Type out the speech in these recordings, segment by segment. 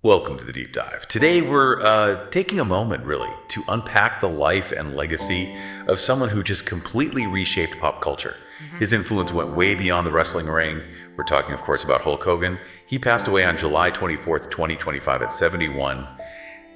Welcome to the Deep Dive. Today we're taking a moment really to unpack the life and legacy of someone who just completely reshaped pop culture. His influence went way beyond the wrestling ring. We're talking, of course, about Hulk Hogan. He passed away on July 24th, 2025 at 71.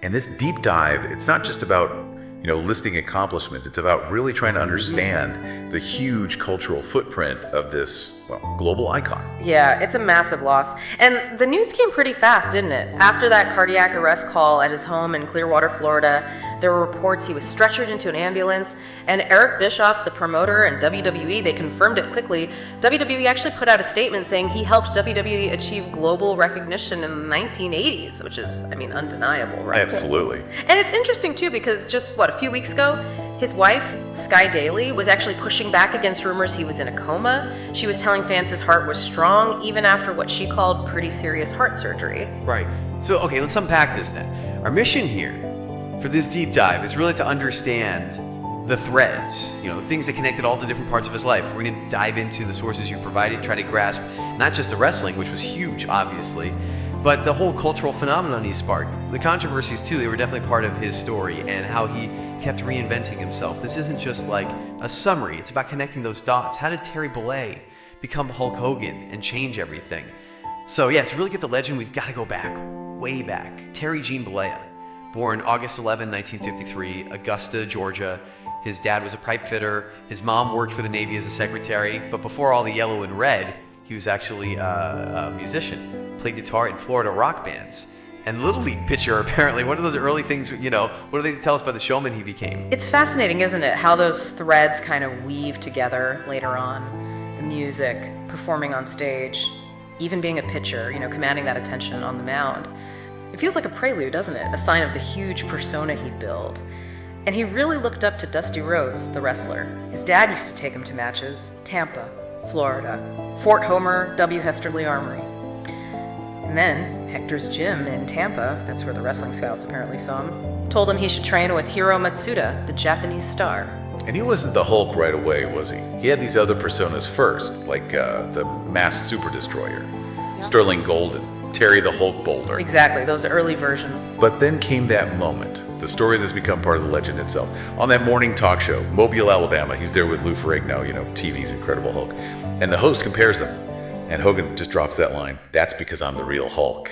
And this deep dive, it's not just about listing accomplishments. It's about really trying to understand the huge cultural footprint of this, global icon. Yeah, it's a massive loss. And the news came pretty fast, didn't it? After that cardiac arrest call at his home in Clearwater, Florida, there were reports he was stretchered into an ambulance. And Eric Bischoff, the promoter, and WWE, they confirmed it quickly. WWE actually put out a statement saying he helped WWE achieve global recognition in the 1980s, which is, undeniable, right? Absolutely. And it's interesting, too, because just, a few weeks ago, his wife, Sky Daly, was actually pushing back against rumors he was in a coma. She was telling fans his heart was strong, even after what she called pretty serious heart surgery. Right. So, okay, let's unpack this then. Our mission here for this deep dive is really to understand the threads, the things that connected all the different parts of his life. We're going to dive into the sources you provided, try to grasp not just the wrestling, which was huge, obviously, but the whole cultural phenomenon he sparked. The controversies, too, they were definitely part of his story and how he kept reinventing himself. This isn't just like a summary. It's about connecting those dots. How did Terry Bollea become Hulk Hogan and change everything? So, yeah, to really get the legend, we've got to go back, way back. Terry Gene Bollea, born August 11, 1953, Augusta, Georgia. His dad was a pipe fitter. His mom worked for the Navy as a secretary. But before all the yellow and red, he was actually a musician. Played guitar in Florida rock bands. And Little League pitcher, apparently. What are those early things, what do they tell us about the showman he became? It's fascinating, isn't it, how those threads kind of weave together later on. The music, performing on stage, even being a pitcher, commanding that attention on the mound. It feels like a prelude, doesn't it? A sign of the huge persona he'd build. And he really looked up to Dusty Rhodes, the wrestler. His dad used to take him to matches. Tampa, Florida, Fort Homer, W. Hesterly Armory. And then Hector's gym in Tampa, that's where the wrestling scouts apparently saw him, told him he should train with Hiro Matsuda, the Japanese star. And he wasn't the Hulk right away, was he? He had these other personas first, like the Masked Super Destroyer, Sterling Golden, Terry the Hulk Boulder. Exactly, those early versions. But then came that moment, the story that's become part of the legend itself. On that morning talk show, Mobile, Alabama, he's there with Lou Ferrigno, TV's Incredible Hulk. And the host compares them. And Hogan just drops that line, "That's because I'm the real Hulk."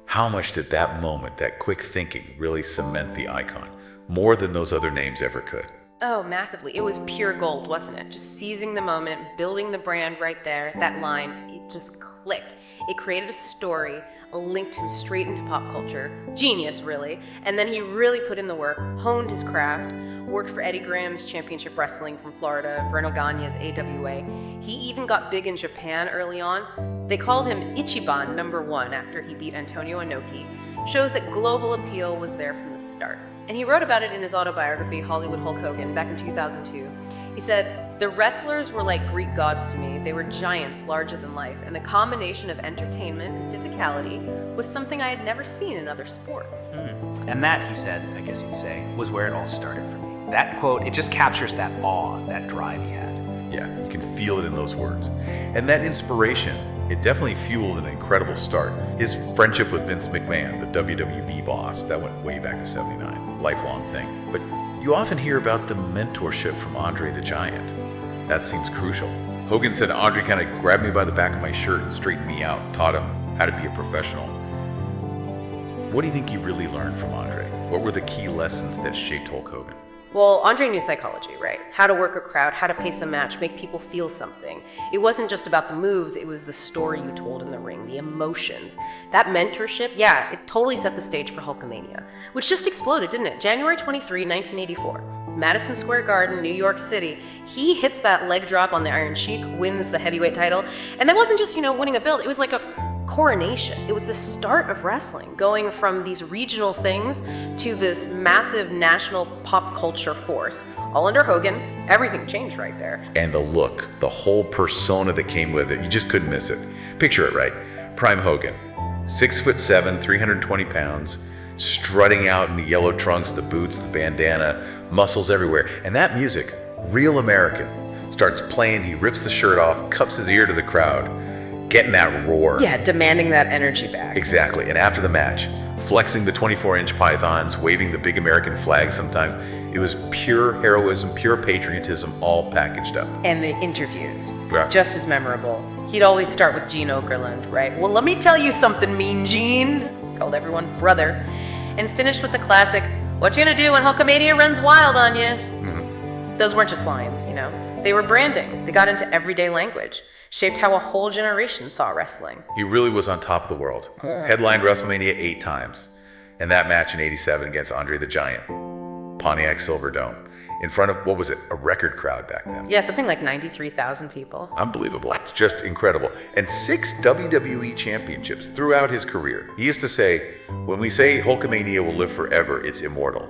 How much did that moment, that quick thinking, really cement the icon? More than those other names ever could. Oh, massively. It was pure gold, wasn't it? Just seizing the moment, building the brand right there, that line, it just clicked. It created a story, linked him straight into pop culture. Genius, really. And then he really put in the work, honed his craft, worked for Eddie Graham's Championship Wrestling from Florida, Vernal Gagne's AWA. He even got big in Japan early on. They called him Ichiban #1 after he beat Antonio Inoki. Shows that global appeal was there from the start. And he wrote about it in his autobiography, Hollywood Hulk Hogan, back in 2002. He said, "The wrestlers were like Greek gods to me. They were giants larger than life, and the combination of entertainment and physicality was something I had never seen in other sports." And that, he said, I guess you'd say, was where it all started for me. That quote, it just captures that awe, that drive he had. Yeah, you can feel it in those words. And that inspiration, it definitely fueled an incredible start. His friendship with Vince McMahon, the WWE boss, that went way back to 79, lifelong thing. But you often hear about the mentorship from Andre the Giant. That seems crucial. Hogan said Andre kind of grabbed me by the back of my shirt and straightened me out, taught him how to be a professional. What do you think he really learned from Andre? What were the key lessons that shaped Hulk Hogan? Well, Andre knew psychology, right? How to work a crowd, how to pace a match, make people feel something. It wasn't just about the moves, it was the story you told in the ring, the emotions. That mentorship, yeah, it totally set the stage for Hulkamania, which just exploded, didn't it? January 23, 1984. Madison Square Garden, New York City. He hits that leg drop on the Iron Sheik, wins the heavyweight title. And that wasn't just, winning a belt, it was like a coronation. It was the start of wrestling, going from these regional things to this massive national pop culture force. All under Hogan, everything changed right there. And the look, the whole persona that came with it, you just couldn't miss it. Picture it, right? Prime Hogan, 6'7", 320 pounds, strutting out in the yellow trunks, the boots, the bandana, muscles everywhere. And that music, Real American, starts playing. He rips the shirt off, cups his ear to the crowd, getting that roar. Yeah, demanding that energy back. Exactly. And after the match, flexing the 24-inch pythons, waving the big American flag sometimes. It was pure heroism, pure patriotism, all packaged up. And the interviews, Yeah. just as memorable. He'd always start with Gene Okerlund, right? Well, let me tell you something, Mean Gene. Called everyone brother. And finish with the classic, what you gonna do when Hulkamania runs wild on you? Those weren't just lines, you know. They were branding. They got into everyday language, shaped how a whole generation saw wrestling. He really was on top of the world. Headlined WrestleMania 8 times. And that match in 87 against Andre the Giant, Pontiac Silverdome, in front of, what was it, a record crowd back then. Yeah, something like 93,000 people. Unbelievable. It's just incredible. And 6 WWE championships throughout his career. He used to say, when we say Hulkamania will live forever, it's immortal.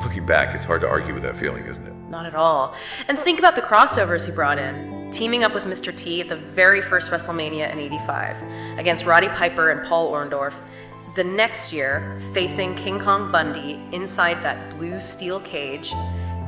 Looking back, it's hard to argue with that feeling, isn't it? Not at all. And think about the crossovers he brought in. Teaming up with Mr. T at the very first WrestleMania in '85 against Roddy Piper and Paul Orndorff. The next year, facing King Kong Bundy inside that blue steel cage.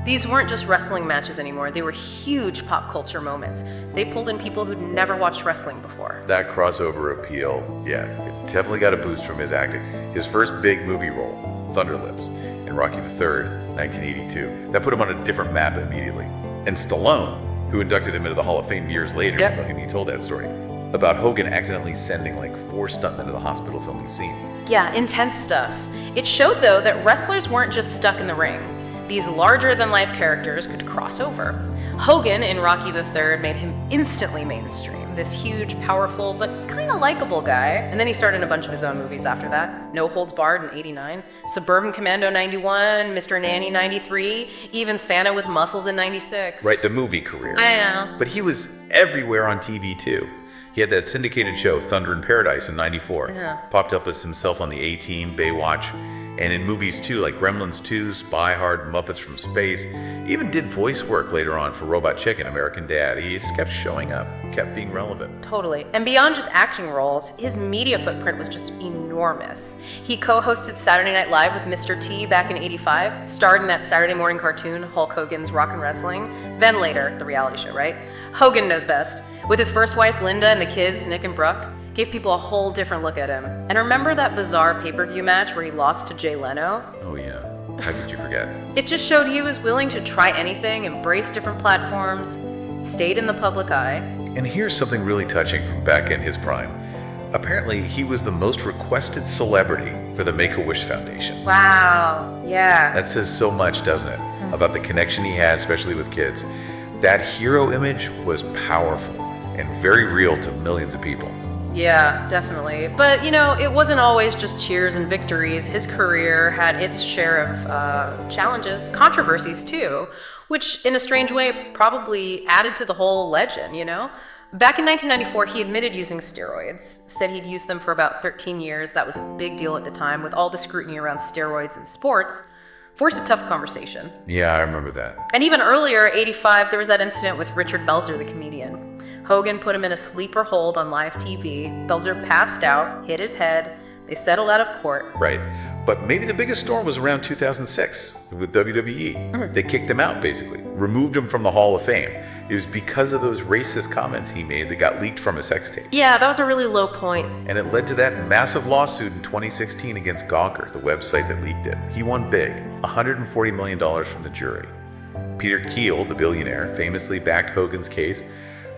These weren't just wrestling matches anymore. They were huge pop culture moments. They pulled in people who'd never watched wrestling before. That crossover appeal, yeah, it definitely got a boost from his acting. His first big movie role, Thunder Lips, in Rocky III, 1982. That put him on a different map immediately. And Stallone, who inducted him into the Hall of Fame years later, and he told that story, about Hogan accidentally sending like 4 stuntmen to the hospital filming the scene. Yeah, intense stuff. It showed, though, that wrestlers weren't just stuck in the ring. These larger-than-life characters could cross over. Hogan in Rocky III made him instantly mainstream, this huge, powerful, but kind of likable guy. And then he starred in a bunch of his own movies after that. No Holds Barred in '89, Suburban Commando '91, Mr. Nanny '93, even Santa with Muscles in '96. Right, the movie career. I know. But he was everywhere on TV too. He had that syndicated show, Thunder in Paradise, in '94. Yeah. Popped up as himself on the A-Team, Baywatch, and in movies too, like Gremlins 2, Spy Hard, Muppets from Space. He even did voice work later on for Robot Chicken, American Dad. He just kept showing up, kept being relevant. Totally. And beyond just acting roles, his media footprint was just enormous. He co-hosted Saturday Night Live with Mr. T back in '85, starred in that Saturday morning cartoon, Hulk Hogan's Rockin' Wrestling, then later, the reality show, right? Hogan knows best. With his first wives, Linda, and the kids, Nick and Brooke, gave people a whole different look at him. And remember that bizarre pay-per-view match where he lost to Jay Leno? Oh yeah, how could you forget? It just showed he was willing to try anything, embrace different platforms, stayed in the public eye. And here's something really touching from back in his prime. Apparently, he was the most requested celebrity for the Make-A-Wish Foundation. Wow, yeah. That says so much, doesn't it? About the connection he had, especially with kids. That hero image was powerful and very real to millions of people. Yeah, definitely. But, you know, it wasn't always just cheers and victories. His career had its share of challenges, controversies too, which in a strange way probably added to the whole legend, you know? Back in 1994, he admitted using steroids, said he'd used them for about 13 years. That was a big deal at the time with all the scrutiny around steroids in sports. Forced a tough conversation. Yeah, I remember that. And even earlier, '85, there was that incident with Richard Belzer, the comedian. Hogan put him in a sleeper hold on live TV. Belzer passed out, hit his head. They settled out of court. Right. But maybe the biggest storm was around 2006 with WWE. They kicked him out, basically. Removed him from the Hall of Fame. It was because of those racist comments he made that got leaked from a sex tape. Yeah, that was a really low point. And it led to that massive lawsuit in 2016 against Gawker, the website that leaked it. He won big, $140 million from the jury. Peter Keel, the billionaire, famously backed Hogan's case.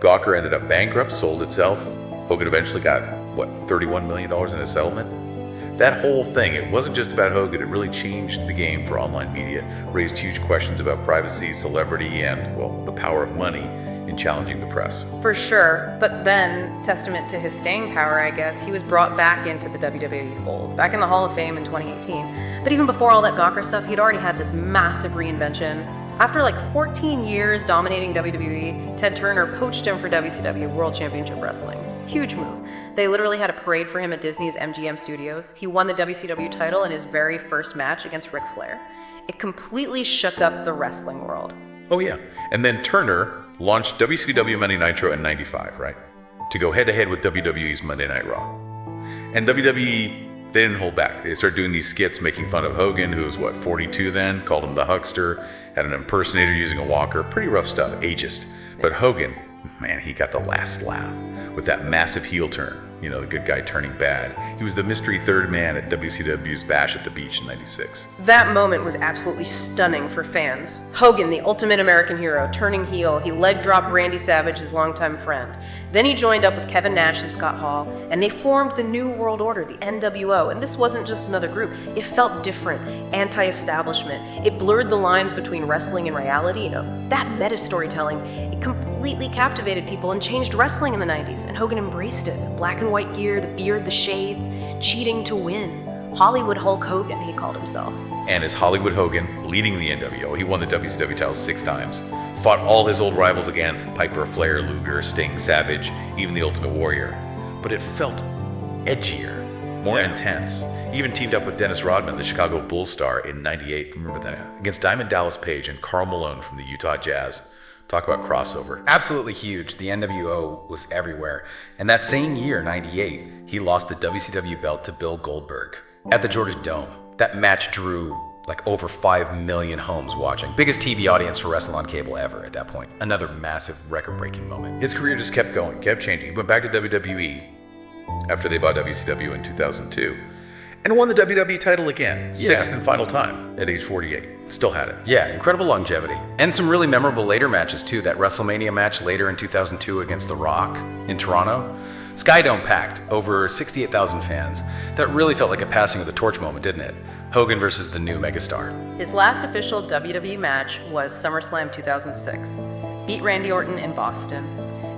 Gawker ended up bankrupt, sold itself. Hogan eventually got, $31 million in a settlement? That whole thing, it wasn't just about Hogan, it really changed the game for online media, raised huge questions about privacy, celebrity, and, the power of money in challenging the press. For sure. But then, testament to his staying power, I guess, he was brought back into the WWE fold, back in the Hall of Fame in 2018. But even before all that Gawker stuff, he'd already had this massive reinvention. After 14 years dominating WWE, Ted Turner poached him for WCW World Championship Wrestling. Huge move. They literally had a parade for him at Disney's MGM Studios. He won the WCW title in his very first match against Ric Flair. It completely shook up the wrestling world. Oh yeah. And then Turner launched WCW Monday Nitro in '95, right? To go head-to-head with WWE's Monday Night Raw. And WWE, they didn't hold back. They started doing these skits making fun of Hogan, who was 42 then, called him the Huckster, had an impersonator using a walker. Pretty rough stuff, ageist. But Hogan, man, he got the last laugh with that massive heel turn. You know, the good guy turning bad. He was the mystery third man at WCW's Bash at the Beach in '96. That moment was absolutely stunning for fans. Hogan, the ultimate American hero, turning heel. He leg dropped Randy Savage, his longtime friend. Then he joined up with Kevin Nash and Scott Hall, and they formed the New World Order, the NWO. And this wasn't just another group. It felt different, anti-establishment. It blurred the lines between wrestling and reality. You know, that meta storytelling, it completely captivated people and changed wrestling in the 90s. And Hogan embraced it. Black and white gear, the beard, the shades, cheating to win. Hollywood Hulk Hogan, he called himself. And as Hollywood Hogan, leading the NWO, he won the WCW title 6 times, fought all his old rivals again, Piper, Flair, Luger, Sting, Savage, even the Ultimate Warrior. But it felt edgier, more intense. He even teamed up with Dennis Rodman, the Chicago Bulls star, in '98, remember that, against Diamond Dallas Page and Karl Malone from the Utah Jazz. Talk about crossover. Absolutely huge. The NWO was everywhere. And that same year, 98, he lost the WCW belt to Bill Goldberg at the Georgia Dome. That match drew like over 5 million homes watching. Biggest TV audience for wrestling on cable ever at that point. Another massive record-breaking moment. His career just kept going, kept changing. He went back to WWE after they bought WCW in 2002 and won the WWE title again, sixth and final time at age 48. Still had it. Yeah, incredible longevity. And some really memorable later matches too. That WrestleMania match later in 2002 against The Rock in Toronto. Sky Dome packed, over 68,000 fans. That really felt like a passing of the torch moment, didn't it? Hogan versus the new megastar. His last official WWE match was SummerSlam 2006. Beat Randy Orton in Boston.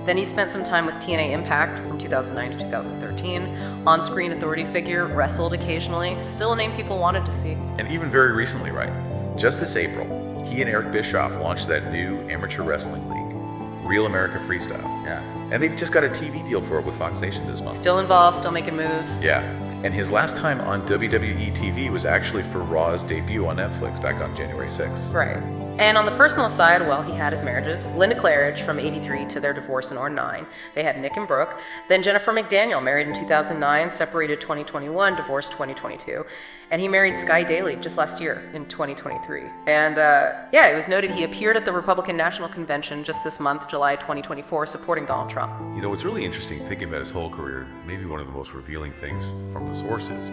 Then he spent some time with TNA Impact from 2009 to 2013. On-screen authority figure, wrestled occasionally. Still a name people wanted to see. And even very recently, right? Just this April, he and Eric Bischoff launched that new amateur wrestling league, Real America Freestyle. Yeah. And they just got a TV deal for it with Fox Nation this month. Still involved, still making moves. Yeah. And his last time on WWE TV was actually for Raw's debut on Netflix back on January 6th. Right. And on the personal side, well, he had his marriages. Linda Claridge from '83 to their divorce in '09. They had Nick and Brooke. Then Jennifer McDaniel, married in 2009, separated 2021, divorced 2022. And he married Sky Daly just last year in 2023. And yeah, it was noted he appeared at the Republican National Convention just this month, July 2024, supporting Donald Trump. You know, what's really interesting thinking about his whole career, maybe one of the most revealing things from the sources,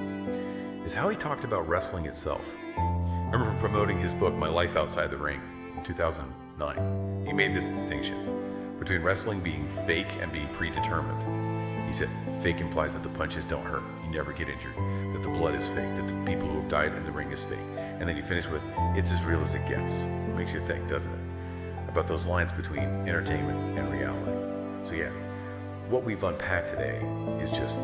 is how he talked about wrestling itself. I remember promoting his book, My Life Outside the Ring, in 2009. He made this distinction between wrestling being fake and being predetermined. He said, fake implies that the punches don't hurt, you never get injured, that the blood is fake, that the people who have died in the ring is fake. And then he finished with, it's as real as it gets. Makes you think, doesn't it? About those lines between entertainment and reality. So yeah, what we've unpacked today is just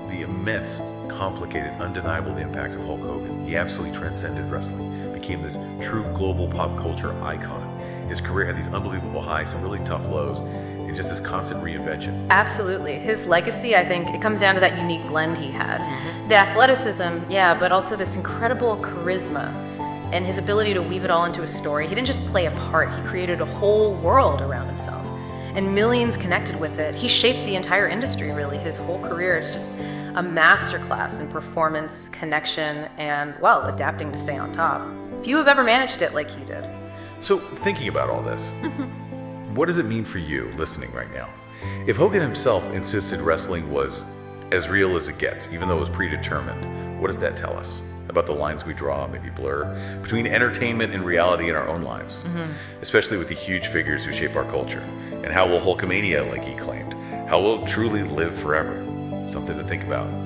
the immense, complicated, undeniable impact of Hulk Hogan. He absolutely transcended wrestling, became this true global pop culture icon. His career had these unbelievable highs, some really tough lows, and just this constant reinvention. Absolutely. His legacy, I think, it comes down to that unique blend he had. The athleticism, yeah, but also this incredible charisma and his ability to weave it all into a story. He didn't just play a part, he created a whole world around himself. And millions connected with it. He shaped the entire industry, really. His whole career is just a masterclass in performance, connection, and, well, adapting to stay on top. Few have ever managed it like he did. So, thinking about all this, what does it mean for you listening right now? If Hogan himself insisted wrestling was as real as it gets, even though it was predetermined, what does that tell us about the lines we draw, maybe blur, between entertainment and reality in our own lives, especially with the huge figures who shape our culture? And how will Hulkamania, like he claimed, how will it truly live forever? Something to think about.